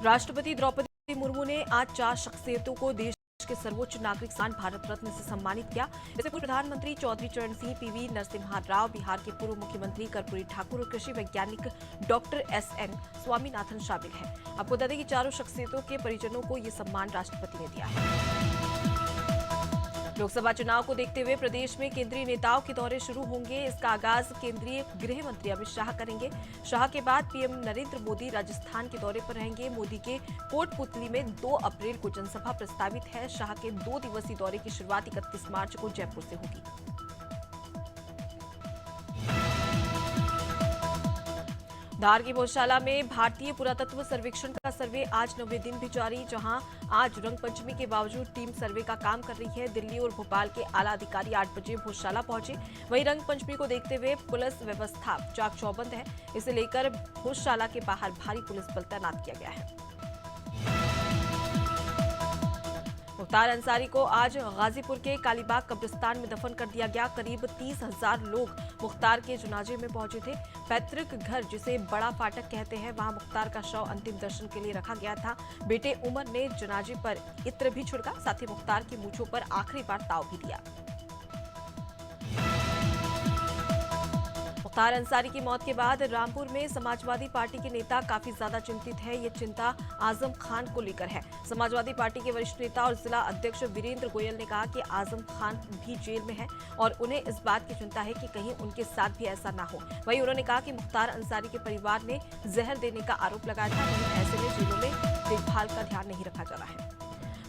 राष्ट्रपति द्रौपदी मुर्मू ने आज 4 शख्सियतों को देश के सर्वोच्च नागरिक सम्मान भारत रत्न से सम्मानित किया। इसमें पूर्व प्रधानमंत्री चौधरी चरण सिंह, पीवी नरसिम्हा राव, बिहार के पूर्व मुख्यमंत्री कर्पूरी ठाकुर और कृषि वैज्ञानिक डॉक्टर एसएन स्वामीनाथन शामिल हैं। आपको बता दें कि चारों शख्सियतों के परिजनों को ये सम्मान राष्ट्रपति ने दिया है। लोकसभा चुनाव को देखते हुए प्रदेश में केंद्रीय नेताओं के दौरे शुरू होंगे। इसका आगाज केंद्रीय गृह मंत्री अमित शाह करेंगे। शाह के बाद पीएम नरेंद्र मोदी राजस्थान के दौरे पर रहेंगे। मोदी के कोटपुतली में 2 अप्रैल को जनसभा प्रस्तावित है। शाह के 2 दिवसीय दौरे की शुरुआत 31 मार्च को जयपुर से होगी। धार की भोजशाला में भारतीय पुरातत्व सर्वेक्षण का सर्वे आज 9वें दिन भी जारी, जहां आज रंग पंचमी के बावजूद टीम सर्वे का काम कर रही है। दिल्ली और भोपाल के आला अधिकारी 8 बजे भोजशाला पहुंचे। वहीं रंग पंचमी को देखते हुए पुलिस व्यवस्था चाक चौबंद है। इसे लेकर भोजशाला के बाहर भारी पुलिस बल तैनात किया गया है। मुख्तार अंसारी को आज गाजीपुर के कालीबाग कब्रिस्तान में दफन कर दिया गया। करीब 30,000 लोग मुख्तार के जनाजे में पहुंचे थे। पैतृक घर, जिसे बड़ा फाटक कहते हैं, वहां मुख्तार का शव अंतिम दर्शन के लिए रखा गया था। बेटे उमर ने जनाजे पर इत्र भी छिड़का, साथ ही मुख्तार की मूंछों पर आखिरी बार ताव भी दिया। मुख्तार अंसारी की मौत के बाद रामपुर में समाजवादी पार्टी के नेता काफी ज्यादा चिंतित है। ये चिंता आजम खान को लेकर है। समाजवादी पार्टी के वरिष्ठ नेता और जिला अध्यक्ष वीरेंद्र गोयल ने कहा कि आजम खान भी जेल में है और उन्हें इस बात की चिंता है कि कहीं उनके साथ भी ऐसा ना हो। वहीं उन्होंने कहा कि मुख्तार अंसारी के परिवार ने जहर देने का आरोप लगाया था। वहीं ऐसे में जेलों में देखभाल का ध्यान नहीं रखा जा रहा है।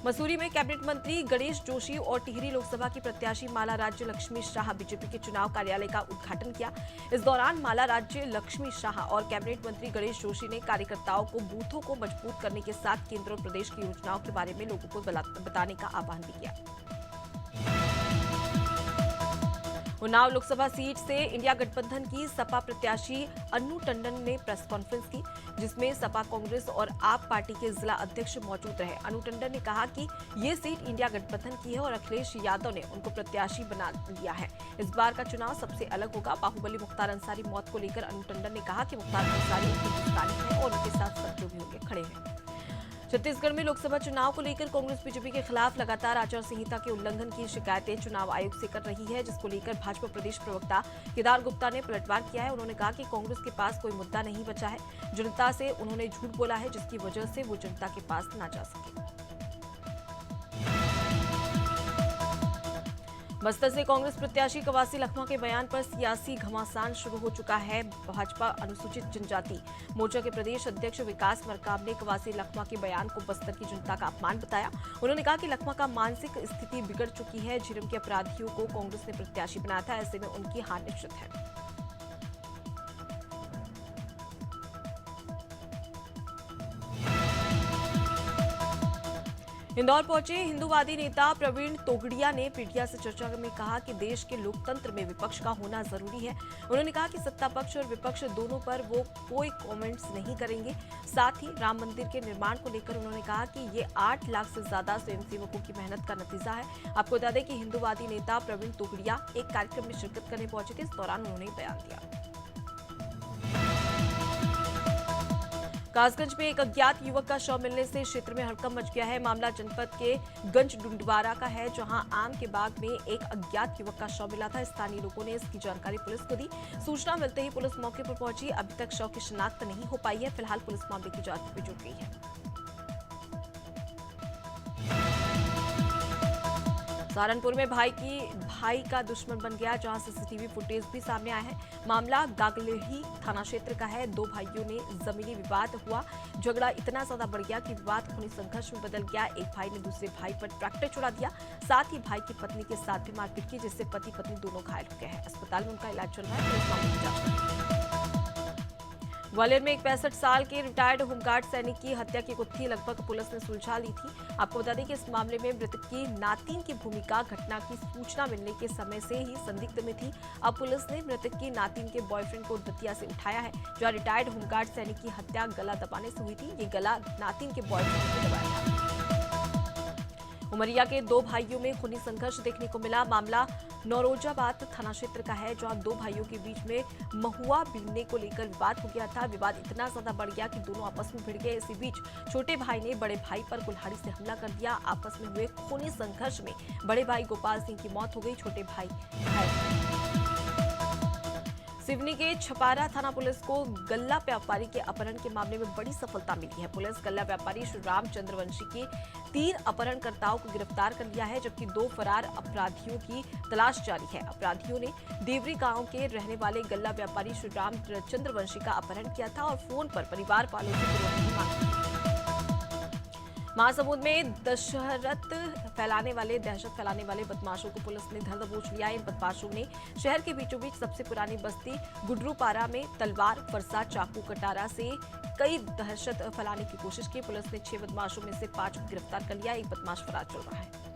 मसूरी में कैबिनेट मंत्री गणेश जोशी और टिहरी लोकसभा की प्रत्याशी माला राज्य लक्ष्मी शाह बीजेपी के चुनाव कार्यालय का उद्घाटन किया। इस दौरान माला राज्य लक्ष्मी शाह और कैबिनेट मंत्री गणेश जोशी ने कार्यकर्ताओं को बूथों को मजबूत करने के साथ केंद्र और प्रदेश की योजनाओं के बारे में लोगों को बताने का आह्वान भी किया। उन्नाव लोकसभा सीट से इंडिया गठबंधन की सपा प्रत्याशी अन्नू टंडन ने प्रेस कॉन्फ्रेंस की, जिसमें सपा, कांग्रेस और आप पार्टी के जिला अध्यक्ष मौजूद रहे। अन्नू टंडन ने कहा कि ये सीट इंडिया गठबंधन की है और अखिलेश यादव ने उनको प्रत्याशी बना लिया है। इस बार का चुनाव सबसे अलग होगा। बाहुबली मुख्तार अंसारी मौत को लेकर अन्नू टंडन ने कहा कि मुख्तार अंसारी हिंदुस्तानी है और उनके साथ सब जो भी होंगे खड़े हैं। छत्तीसगढ़ में लोकसभा चुनाव को लेकर कांग्रेस बीजेपी के खिलाफ लगातार आचार संहिता के उल्लंघन की शिकायतें चुनाव आयोग से कर रही है, जिसको लेकर भाजपा प्रदेश प्रवक्ता केदार गुप्ता ने पलटवार किया है। उन्होंने कहा कि कांग्रेस के पास कोई मुद्दा नहीं बचा है। जनता से उन्होंने झूठ बोला है, जिसकी वजह से वो जनता के पास न जा सके। बस्तर से कांग्रेस प्रत्याशी कवासी लखमा के बयान पर सियासी घमासान शुरू हो चुका है। भाजपा अनुसूचित जनजाति मोर्चा के प्रदेश अध्यक्ष विकास मरकाम ने कवासी लखमा के बयान को बस्तर की जनता का अपमान बताया। उन्होंने कहा कि लखमा का मानसिक स्थिति बिगड़ चुकी है। झिरम के अपराधियों को कांग्रेस ने प्रत्याशी बनाया था, ऐसे में उनकी हार निश्चित है। इंदौर पहुंचे हिंदूवादी नेता प्रवीण तोगड़िया ने पीडिया से चर्चा में कहा कि देश के लोकतंत्र में विपक्ष का होना जरूरी है। उन्होंने कहा कि सत्ता पक्ष और विपक्ष दोनों पर वो कोई कमेंट्स नहीं करेंगे। साथ ही राम मंदिर के निर्माण को लेकर उन्होंने कहा कि ये 8 लाख से ज्यादा स्वयंसेवकों की मेहनत का नतीजा है। आपको बता दें कि हिंदूवादी नेता प्रवीण तोगड़िया एक कार्यक्रम में शिरकत करने पहुंचे थे। इस दौरान उन्होंने बयान दिया। कासगंज में एक अज्ञात युवक का शव मिलने से क्षेत्र में हड़कंप मच गया है। मामला जनपद के गंज डुंडवारा का है, जहां आम के बाग में एक अज्ञात युवक का शव मिला था। स्थानीय लोगों ने इसकी जानकारी पुलिस को दी। सूचना मिलते ही पुलिस मौके पर पहुंची। अभी तक शव की शिनाख्त नहीं हो पाई है। फिलहाल पुलिस मामले की जांच में जुट गई है। सहारनपुर में भाई का दुश्मन बन गया, जहां सीसीटीवी फुटेज भी सामने आया है। मामला गागलेही थाना क्षेत्र का है। 2 भाइयों ने जमीनी विवाद हुआ। झगड़ा इतना ज्यादा बढ़ गया कि विवाद खूनी संघर्ष में बदल गया। एक भाई ने दूसरे भाई पर ट्रैक्टर चढ़ा दिया, साथ ही भाई की पत्नी के साथ भी मारपीट की, जिससे पति पत्नी दोनों घायल हो गए हैं। अस्पताल में उनका इलाज चल रहा है। पुलिस मामले की जांच कर रही है। ग्वालियर में एक 65 साल के रिटायर्ड होमगार्ड सैनिक की हत्या की गुत्थी लगभग पुलिस ने सुलझा ली थी। आपको बता दें कि इस मामले में मृतक की नातिन की भूमिका घटना की सूचना मिलने के समय से ही संदिग्ध में थी। अब पुलिस ने मृतक की नातिन के बॉयफ्रेंड को दतिया से उठाया है, जहां रिटायर्ड होमगार्ड सैनिक की हत्या गला दबाने से हुई थी। ये गला नातिन के बॉयफ्रेंड ने दबाया था। उमरिया के दो भाइयों में खूनी संघर्ष देखने को मिला। मामला नौरोजाबाद थाना क्षेत्र का है, जहां दो भाइयों के बीच में महुआ बीनने को लेकर विवाद हो गया था। विवाद इतना ज्यादा बढ़ गया कि दोनों आपस में भिड़ गए। इसी बीच छोटे भाई ने बड़े भाई पर कुल्हाड़ी से हमला कर दिया। आपस में हुए खूनी संघर्ष में बड़े भाई गोपाल सिंह की मौत हो गई, छोटे भाई घायल। सिवनी के छपारा थाना पुलिस को गल्ला व्यापारी के अपहरण के मामले में बड़ी सफलता मिली है। पुलिस गल्ला व्यापारी श्री राम चंद्रवंशी के 3 अपहरणकर्ताओं को गिरफ्तार कर लिया है, जबकि 2 फरार अपराधियों की तलाश जारी है। अपराधियों ने देवरी गांव के रहने वाले गल्ला व्यापारी श्री राम चंद्रवंशी का अपहरण किया था और फोन पर परिवार वालों से फिरौती की मांग की। महासमुंद में दहशत फैलाने वाले बदमाशों को पुलिस ने धर दबोच लिया। इन बदमाशों ने शहर के बीचों बीच सबसे पुरानी बस्ती गुडरूपारा में तलवार, फरसा, चाकू, कटारा से कई दहशत फैलाने की कोशिश की। पुलिस ने 6 बदमाशों में से 5 को गिरफ्तार कर लिया। एक बदमाश फरार चल रहा है।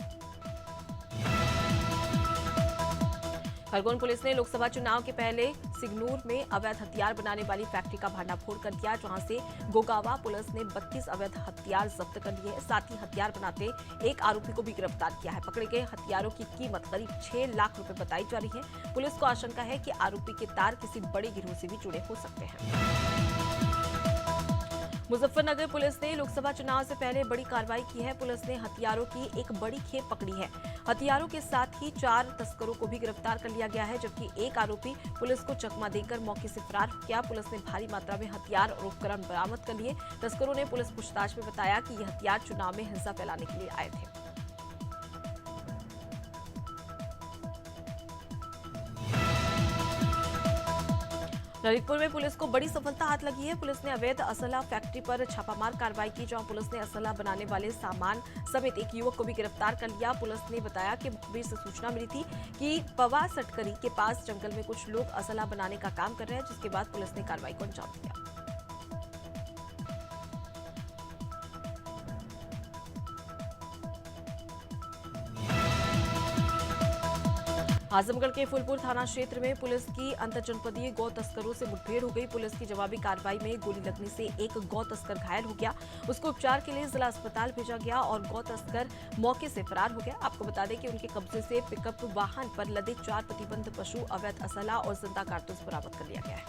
खरगोन पुलिस ने लोकसभा चुनाव के पहले सिगनूर में अवैध हथियार बनाने वाली फैक्ट्री का भांडाफोड़ कर दिया, जहां से गोगावा पुलिस ने 32 अवैध हथियार जब्त कर लिए। साथ ही हथियार बनाते एक आरोपी को भी गिरफ्तार किया है। पकड़े गए हथियारों की कीमत करीब 6 लाख रुपए बताई जा रही है। पुलिस को आशंका है कि आरोपी के तार किसी बड़े गिरोह से भी जुड़े हो सकते हैं। मुजफ्फरनगर पुलिस ने लोकसभा चुनाव से पहले बड़ी कार्रवाई की है। पुलिस ने हथियारों की एक बड़ी खेप पकड़ी है। हथियारों के साथ ही 4 तस्करों को भी गिरफ्तार कर लिया गया है, जबकि एक आरोपी पुलिस को चकमा देकर मौके से फरार हो गया। पुलिस ने भारी मात्रा में हथियार और उपकरण बरामद कर लिए। तस्करों ने पुलिस पूछताछ में बताया कि ये हथियार चुनाव में हिंसा फैलाने के लिए आए थे। ललितपुर में पुलिस को बड़ी सफलता हाथ लगी है। पुलिस ने अवैध असला फैक्ट्री पर छापामार कार्रवाई की, जहां पुलिस ने असला बनाने वाले सामान समेत एक युवक को भी गिरफ्तार कर लिया। पुलिस ने बताया कि मुखबिर से सूचना मिली थी कि पवा सटकरी के पास जंगल में कुछ लोग असला बनाने का काम कर रहे हैं, जिसके बाद पुलिस ने कार्रवाई को अंजाम दिया। आजमगढ़ के फूलपुर थाना क्षेत्र में पुलिस की अंतरजनपदीय गौ तस्करों से मुठभेड़ हो गई। पुलिस की जवाबी कार्रवाई में गोली लगने से एक गौ तस्कर घायल हो गया। उसको उपचार के लिए जिला अस्पताल भेजा गया और गौ तस्कर मौके से फरार हो गया। आपको बता दें कि उनके कब्जे से पिकअप वाहन पर लदे 4 प्रतिबंधित पशु, अवैध असला और जिंदा कारतूस बरामद कर लिया गया है।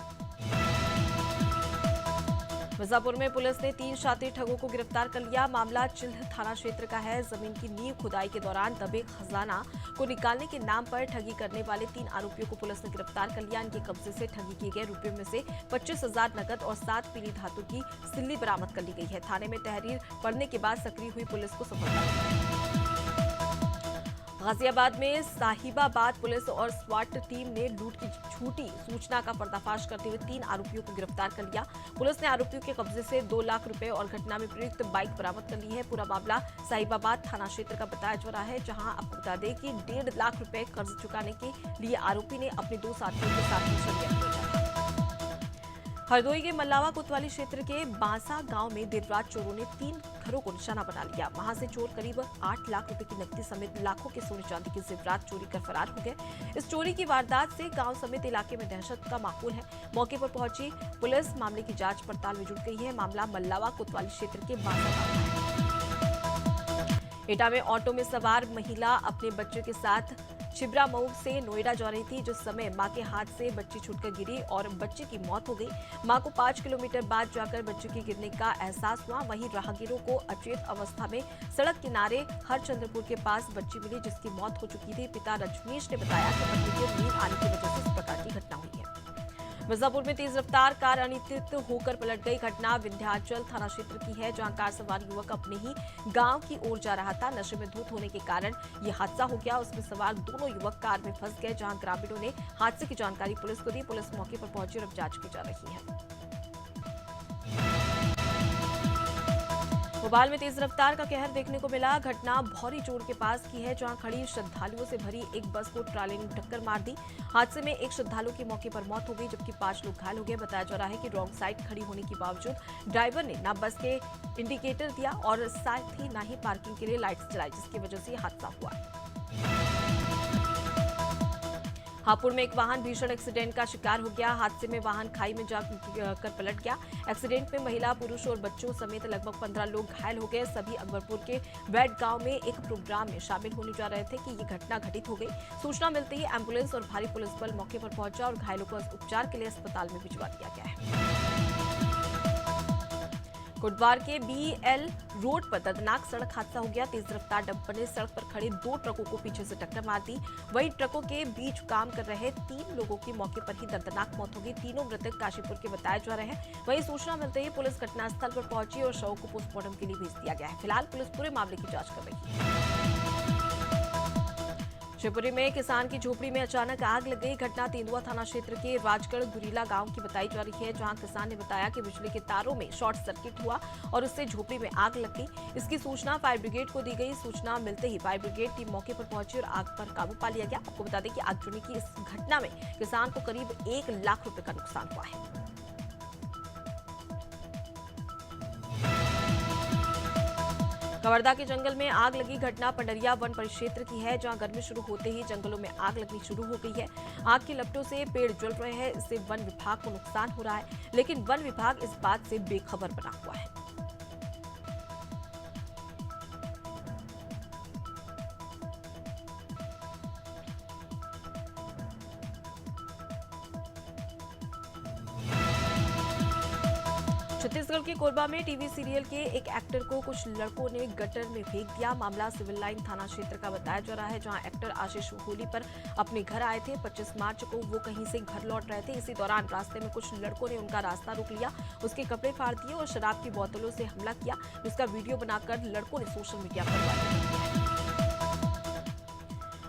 मिर्जापुर में पुलिस ने 3 शातिर ठगों को गिरफ्तार कर लिया। मामला चिल्ह थाना क्षेत्र का है। जमीन की नींव खुदाई के दौरान दबे खजाना को निकालने के नाम पर ठगी करने वाले 3 आरोपियों को पुलिस ने गिरफ्तार कर लिया। इनके कब्जे से ठगी किए गए रुपयों में से 25,000 नकद और 7 पीली धातु की सिल्ली बरामद कर ली गई है। थाने में तहरीर पड़ने के बाद सक्रिय हुई पुलिस को सफलता मिली। गाजियाबाद में साहिबाबाद पुलिस और स्वाट टीम ने लूट की झूठी सूचना का पर्दाफाश करते हुए 3 आरोपियों को गिरफ्तार कर लिया। पुलिस ने आरोपियों के कब्जे से 2 लाख रुपए और घटना में प्रयुक्त बाइक बरामद कर ली है। पूरा मामला साहिबाबाद थाना क्षेत्र का बताया जा रहा है, जहां आपको बता दें कि 1.5 लाख रुपए कर्ज चुकाने के लिए आरोपी ने अपने 2 साथियों के साथ षड्यंत्र रचा था। हरदोई के मल्लावा कोतवाली क्षेत्र के बांसा गांव में देर रात चोरों ने 3 घरों को निशाना बना लिया। वहां से चोर करीब 8 लाख रुपए की नकदी समेत लाखों के सोने चांदी के जेवरात चोरी कर फरार हो गए। इस चोरी की वारदात से गांव समेत इलाके में दहशत का माहौल है। मौके पर पहुंची पुलिस मामले की जांच पड़ताल में जुट गई है। मामला मल्लावा कोतवाली क्षेत्र के बांसा गांव का है। एटा में ऑटो में सवार महिला अपने बच्चे के साथ छिबरा मऊ से नोएडा जा रही थी। जिस समय मां के हाथ से बच्ची छूटकर गिरी और बच्चे की मौत हो गई। मां को 5 किलोमीटर बाद जाकर बच्चे के गिरने का एहसास हुआ। वहीं राहगीरों को अचेत अवस्था में सड़क किनारे हरचंद्रपुर के पास बच्ची मिली, जिसकी मौत हो चुकी थी। पिता रजनीश ने बताया कि बच्चे की नींद आने की वजह से इस प्रकार की घटना हुई है। मिर्जापुर में तेज रफ्तार कार अनियंत्रित होकर पलट गई। घटना विंध्याचल थाना क्षेत्र की है, जहां कार सवार युवक अपने ही गांव की ओर जा रहा था। नशे में धुत होने के कारण यह हादसा हो गया। उसमें सवार दोनों युवक कार में फंस गए, जहां ग्रामीणों ने हादसे की जानकारी पुलिस को दी। पुलिस मौके पर पहुंची और अब जांच की जा रही है। भोपाल में तेज रफ्तार का कहर देखने को मिला। घटना भौरी चोर के पास की है, जहां खड़ी श्रद्धालुओं से भरी एक बस को ट्राले ने टक्कर मार दी। हादसे में एक श्रद्धालु की मौके पर मौत हो गई, जबकि 5 लोग घायल हो गए। बताया जा रहा है कि रॉन्ग साइड खड़ी होने के बावजूद ड्राइवर ने न बस के इंडिकेटर दिया और साथ ही न ही पार्किंग के लिए लाइट्स जलाई, जिसकी वजह से हादसा हुआ। हापुड़ में एक वाहन भीषण एक्सीडेंट का शिकार हो गया। हादसे में वाहन खाई में जाकर पलट गया। एक्सीडेंट में महिला, पुरुष और बच्चों समेत लगभग 15 लोग घायल हो गए। सभी अकबरपुर के वैट गांव में एक प्रोग्राम में शामिल होने जा रहे थे कि ये घटना घटित हो गई। सूचना मिलते ही एम्बुलेंस और भारी पुलिस बल मौके पर पहुंचा और घायलों को उपचार के लिए अस्पताल में भिजवा दिया गया है। कोटद्वार के BL रोड पर दर्दनाक सड़क हादसा हो गया। तेज रफ्तार डंपर ने सड़क पर खड़े 2 ट्रकों को पीछे से टक्कर मार दी। वहीं ट्रकों के बीच काम कर रहे 3 लोगों की मौके पर ही दर्दनाक मौत हो गई। तीनों मृतक काशीपुर के बताए जा रहे हैं। वहीं सूचना मिलते ही पुलिस घटनास्थल पर पहुंची और शव को पोस्टमार्टम के लिए भेज दिया गया है। फिलहाल पुलिस पूरे मामले की जांच कर रही है। शिवपुरी में किसान की झोपड़ी में अचानक आग लग गई। घटना तेंदुआ थाना क्षेत्र के राजगढ़ गुरीला गांव की बताई जा रही है, जहां किसान ने बताया कि बिजली के तारों में शॉर्ट सर्किट हुआ और उससे झोपड़ी में आग लग गई। इसकी सूचना फायर ब्रिगेड को दी गई। सूचना मिलते ही फायर ब्रिगेड टीम मौके पर पहुंची और आग पर काबू पा लिया गया। आपको बता दें कि आगजनी की इस घटना में किसान को करीब 1 लाख रुपए का नुकसान हुआ है। कवर्धा के जंगल में आग लगी घटना पंडरिया वन परिक्षेत्र की है, जहां गर्मी शुरू होते ही जंगलों में आग लगनी शुरू हो गई है। आग की लपटों से पेड़ जल रहे हैं। इससे वन विभाग को नुकसान हो रहा है, लेकिन वन विभाग इस बात से बेखबर बना हुआ है। छत्तीसगढ़ के कोरबा में टीवी सीरियल के एक एक्टर को कुछ लड़कों ने गटर में फेंक दिया। मामला सिविल लाइन थाना क्षेत्र का बताया जा रहा है, जहां एक्टर आशीष होली पर अपने घर आए थे। 25 मार्च को वो कहीं से घर लौट रहे थे। इसी दौरान रास्ते में कुछ लड़कों ने उनका रास्ता रोक लिया, उसके कपड़े फाड़ दिए और शराब की बोतलों से हमला किया, जिसका वीडियो बनाकर लड़कों ने सोशल मीडिया पर वायरल किया।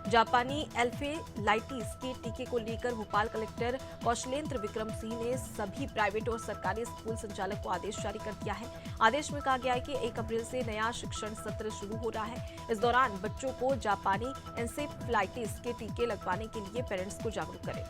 जापानी एल्फेलाइटिस के टीके को लेकर भोपाल कलेक्टर कौशलेंद्र विक्रम सिंह ने सभी प्राइवेट और सरकारी स्कूल संचालक को आदेश जारी कर दिया है। आदेश में कहा गया है कि 1 अप्रैल से नया शिक्षण सत्र शुरू हो रहा है। इस दौरान बच्चों को जापानी एन्सेफेलाइटिस के टीके लगवाने के लिए पेरेंट्स को जागरूक करें।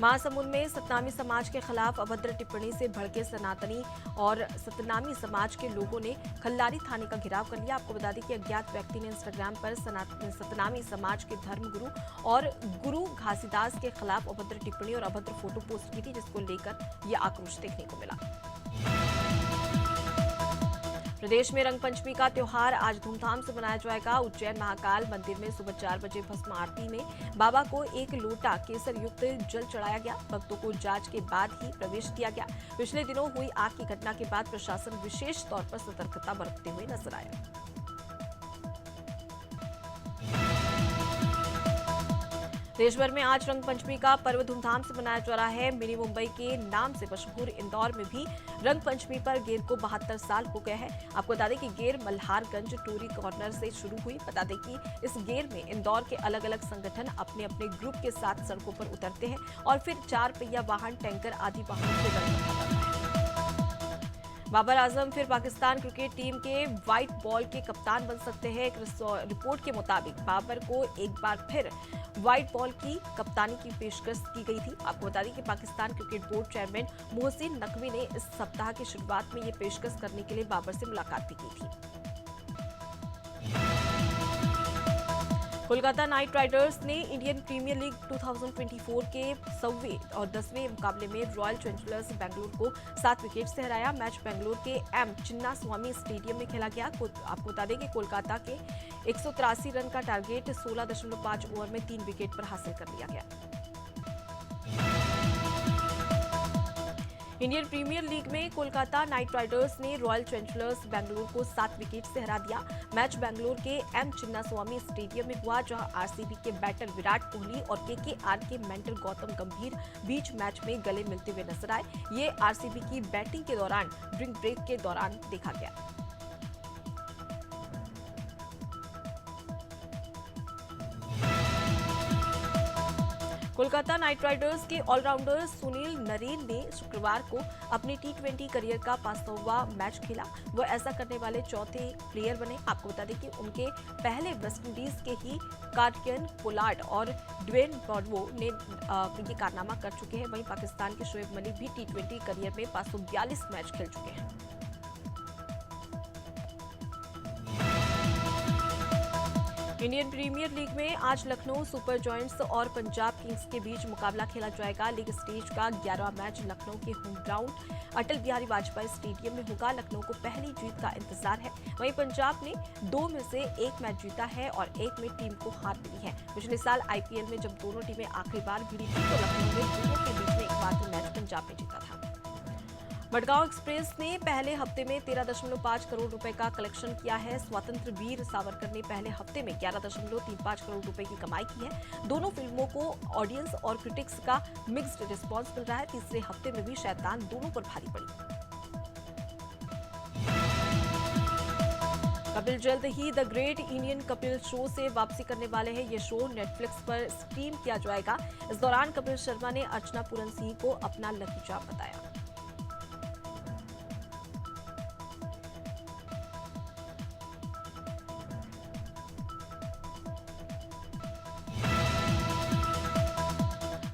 महासमुंद में सतनामी समाज के खिलाफ अभद्र टिप्पणी से भड़के सनातनी और सतनामी समाज के लोगों ने खल्लारी थाने का घेराव कर लिया। आपको बता दें कि अज्ञात व्यक्ति ने इंस्टाग्राम पर सतनामी समाज के धर्मगुरु और गुरु घासीदास के खिलाफ अभद्र टिप्पणी और अभद्र फोटो पोस्ट की थी, जिसको लेकर यह आक्रोश देखने को मिला। प्रदेश में रंगपंचमी का त्योहार आज धूमधाम से मनाया जाएगा। उज्जैन महाकाल मंदिर में सुबह 4 बजे भस्म आरती में बाबा को 1 लोटा केसर युक्त जल चढ़ाया गया। भक्तों को जांच के बाद ही प्रवेश दिया गया। पिछले दिनों हुई आग की घटना के बाद प्रशासन विशेष तौर पर सतर्कता बरतते हुए नजर आया। देश भर में आज रंगपंचमी का पर्व धूमधाम से मनाया जा रहा है। मिनी मुंबई के नाम से मशहूर इंदौर में भी रंगपंचमी पर गेर को 72 साल हो गए हैं। आपको बता दें कि गेर मल्हारगंज टूरी कॉर्नर से शुरू हुई। बता दें कि इस गेर में इंदौर के अलग अलग संगठन अपने अपने ग्रुप के साथ सड़कों पर उतरते हैं और फिर 4 पहिया वाहन, टैंकर आदि वाहनों से रंग भरा जाता है। बाबर आजम फिर पाकिस्तान क्रिकेट टीम के व्हाइट बॉल के कप्तान बन सकते हैं। एक रिपोर्ट के मुताबिक बाबर को एक बार फिर व्हाइट बॉल की कप्तानी की पेशकश की गई थी। आपको बता दें कि Pakistan cricket board chairman Mohsin Naqvi ने इस सप्ताह की शुरुआत में ये पेशकश करने के लिए बाबर से मुलाकात भी की थी। कोलकाता नाइट राइडर्स ने इंडियन प्रीमियर लीग 2024 के 100वें और 10वें मुकाबले में रॉयल चैलेंजर्स बेंगलुरु को 7 विकेट से हराया। मैच बेंगलुरु के एम चिन्नास्वामी स्टेडियम में खेला गया। आपको बता दें कि कोलकाता के 183 रन का टारगेट 16.5 ओवर में 3 विकेट पर हासिल कर लिया गया। इंडियन प्रीमियर लीग में कोलकाता नाइट राइडर्स ने रॉयल चैलेंजर्स बेंगलुरु को 7 विकेट से हरा दिया। मैच बेंगलुरु के एम चिन्नास्वामी स्टेडियम में हुआ, जहां आरसीबी के बैटर विराट कोहली और केकेआर के मेंटर गौतम गंभीर बीच मैच में गले मिलते हुए नजर आए। ये आरसीबी की बैटिंग के दौरान ड्रिंक ब्रेक के दौरान देखा गया। कोलकाता नाइट राइडर्स के ऑलराउंडर सुनील नरेन ने शुक्रवार को अपने T20 करियर का 500वां मैच खेला। वो ऐसा करने वाले चौथे प्लेयर बने। आपको बता दें कि उनके पहले वेस्टइंडीज के ही कार्टियन पोलार्ड और ड्वेन ब्रॉडवो ने ये कारनामा कर चुके हैं। वहीं पाकिस्तान के शोएब मलिक भी T20 करियर में 542 मैच खेल चुके हैं। इंडियन प्रीमियर लीग में आज लखनऊ सुपर जॉयंट्स और पंजाब किंग्स के बीच मुकाबला खेला जाएगा। लीग स्टेज का 11वां मैच लखनऊ के home ground Atal Bihari Vajpayee stadium में होगा। लखनऊ को पहली जीत का इंतजार है। वहीं पंजाब ने 2 में से 1 मैच जीता है और 1 में टीम को हार मिली है। पिछले साल आईपीएल में जब दोनों टीमें आखिरी बार भिड़ी थी तो लखनऊ में दोनों के बीच में एकमात्र मैच पंजाब ने जीता था। मडगांव एक्सप्रेस ने पहले हफ्ते में 13.5 करोड़ रुपए का कलेक्शन किया है। स्वतंत्र वीर सावरकर ने पहले हफ्ते में 11.35 करोड़ रुपए की कमाई की है। दोनों फिल्मों को ऑडियंस और क्रिटिक्स का मिक्स्ड रिस्पांस मिल रहा है। तीसरे हफ्ते में भी शैतान दोनों पर भारी पड़ी। कपिल जल्द ही the great Indian Kapil show से वापसी करने वाले हैं। ये शो नेटफ्लिक्स पर स्ट्रीम किया जाएगा। इस दौरान कपिल शर्मा ने अर्चना पूरन सिंह को अपना लकी चार्म बताया।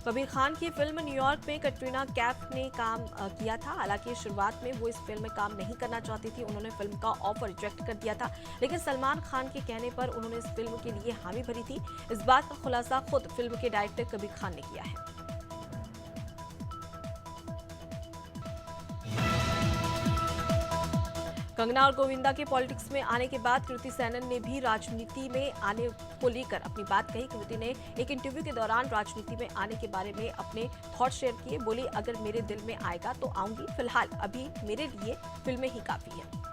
कबीर खान की फिल्म न्यूयॉर्क में कटरीना कैफ ने काम किया था। हालांकि शुरुआत में वो इस फिल्म में काम नहीं करना चाहती थी। उन्होंने फिल्म का ऑफर रिजेक्ट कर दिया था, लेकिन सलमान खान के कहने पर उन्होंने इस फिल्म के लिए हामी भरी थी। इस बात का खुलासा खुद फिल्म के डायरेक्टर कबीर खान ने किया है। कंगना और गोविंदा के पॉलिटिक्स में आने के बाद कृति सैनन ने भी राजनीति में आने को लेकर अपनी बात कही। कृति ने एक इंटरव्यू के दौरान राजनीति में आने के बारे में अपने थॉट शेयर किए। बोली, अगर मेरे दिल में आएगा तो आऊंगी, फिलहाल अभी मेरे लिए फिल्में ही काफी है।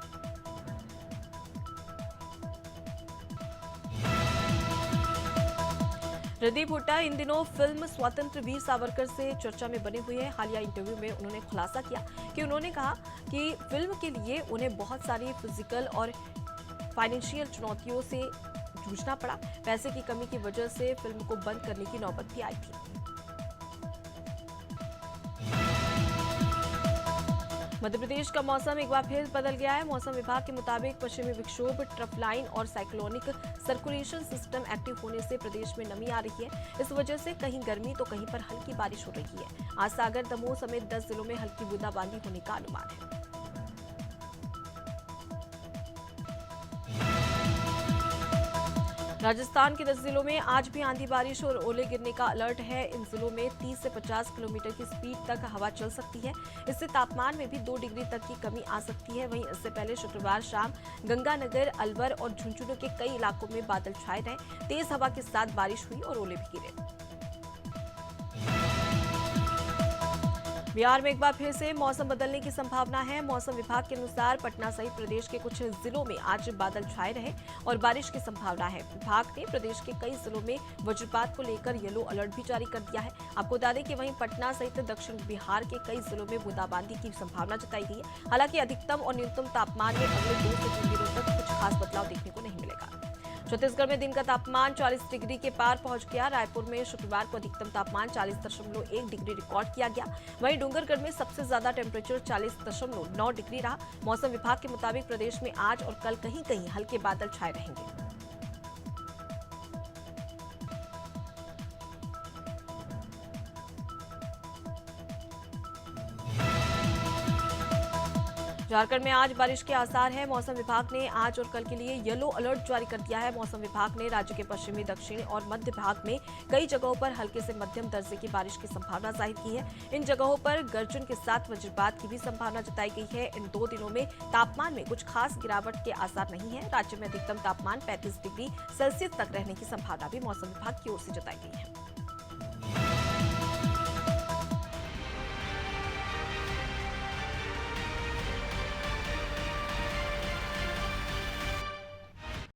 रणदीप हुड्डा इन दिनों फिल्म स्वतंत्र वीर सावरकर से चर्चा में बने हुए हैं। हालिया इंटरव्यू में उन्होंने खुलासा किया कि उन्होंने कहा कि फिल्म के लिए उन्हें बहुत सारी फिजिकल और फाइनेंशियल चुनौतियों से जूझना पड़ा। पैसे की कमी की वजह से फिल्म को बंद करने की नौबत भी आई थी। मध्य प्रदेश का मौसम एक बार फिर बदल गया है। मौसम विभाग के मुताबिक पश्चिमी विक्षोभ, ट्रफ लाइन और साइक्लोनिक सर्कुलेशन सिस्टम एक्टिव होने से प्रदेश में नमी आ रही है। इस वजह से कहीं गर्मी तो कहीं पर हल्की बारिश हो रही है। आज सागर, दमोह समेत 10 जिलों में हल्की बूंदाबांदी होने का अनुमान है। राजस्थान के 10 जिलों में आज भी आंधी, बारिश और ओले गिरने का अलर्ट है। इन जिलों में 30 से 50 किलोमीटर की स्पीड तक हवा चल सकती है। इससे तापमान में भी 2 डिग्री तक की कमी आ सकती है। वहीं इससे पहले शुक्रवार शाम गंगानगर, अलवर और झुंझुनू के कई इलाकों में बादल छाए रहे। तेज हवा के साथ बारिश हुई और ओले भी गिरे। बिहार में एक बार फिर से मौसम बदलने की संभावना है। मौसम विभाग के अनुसार पटना सहित प्रदेश के कुछ जिलों में आज बादल छाए रहे और बारिश की संभावना है। विभाग ने प्रदेश के कई जिलों में वज्रपात को लेकर येलो अलर्ट भी जारी कर दिया है। आपको बता दें कि वहीं पटना सहित दक्षिण बिहार के कई जिलों में बूंदाबांदी की संभावना जताई गई है। हालांकि अधिकतम और न्यूनतम तापमान में अगले 2 से 3 दिनों तक कुछ खास बदलाव देखने को नहीं मिलेगा। छत्तीसगढ़ में दिन का तापमान 40 डिग्री के पार पहुंच गया। रायपुर में शुक्रवार को अधिकतम तापमान 40.1 डिग्री रिकॉर्ड किया गया। वहीं डूंगरगढ़ में सबसे ज्यादा टेम्परेचर 40.9 डिग्री रहा। मौसम विभाग के मुताबिक प्रदेश में आज और कल कहीं कहीं हल्के बादल छाए रहेंगे। झारखंड में आज बारिश के आसार है। मौसम विभाग ने आज और कल के लिए येलो अलर्ट जारी कर दिया है। मौसम विभाग ने राज्य के पश्चिमी, दक्षिणी और मध्य भाग में कई जगहों पर हल्के से मध्यम दर्जे की बारिश की संभावना जाहिर की है। इन जगहों पर गर्जन के साथ वज्रपात की भी संभावना जताई गई है। इन 2 दिनों में तापमान में कुछ खास गिरावट के आसार नहीं है। राज्य में अधिकतम तापमान 35 डिग्री सेल्सियस तक रहने की संभावना भी मौसम विभाग की ओर से जताई गई है।